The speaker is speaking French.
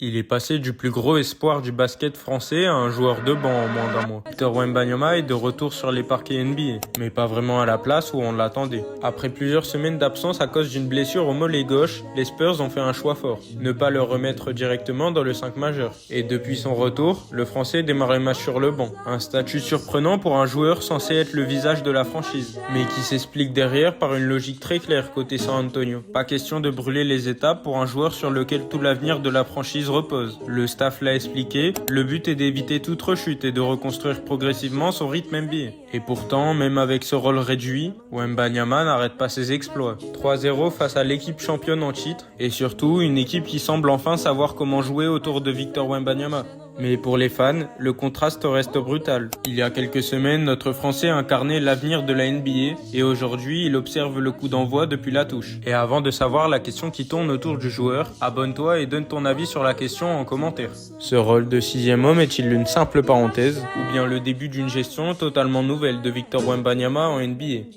Il est passé du plus gros espoir du basket français à un joueur de banc en moins d'un mois. Victor Wembanyama est de retour sur les parquets NBA, mais pas vraiment à la place où on l'attendait. Après plusieurs semaines d'absence à cause d'une blessure au mollet gauche, les Spurs ont fait un choix fort, ne pas le remettre directement dans le 5 majeur. Et depuis son retour, le Français démarre les matchs sur le banc. Un statut surprenant pour un joueur censé être le visage de la franchise, mais qui s'explique derrière par une logique très claire côté San Antonio. Pas question de brûler les étapes pour un joueur sur lequel tout l'avenir de la franchise repose. Le staff l'a expliqué, le but est d'éviter toute rechute et de reconstruire progressivement son rythme NBA. Et pourtant, même avec ce rôle réduit, Wembanyama n'arrête pas ses exploits. 3-0 face à l'équipe championne en titre, et surtout une équipe qui semble enfin savoir comment jouer autour de Victor Wembanyama. Mais pour les fans, le contraste reste brutal. Il y a quelques semaines, notre Français incarnait l'avenir de la NBA et aujourd'hui, il observe le coup d'envoi depuis la touche. Et avant de savoir la question qui tourne autour du joueur, abonne-toi et donne ton avis sur la question en commentaire. Ce rôle de sixième homme est-il une simple parenthèse ou bien le début d'une gestion totalement nouvelle de Victor Wembanyama en NBA ?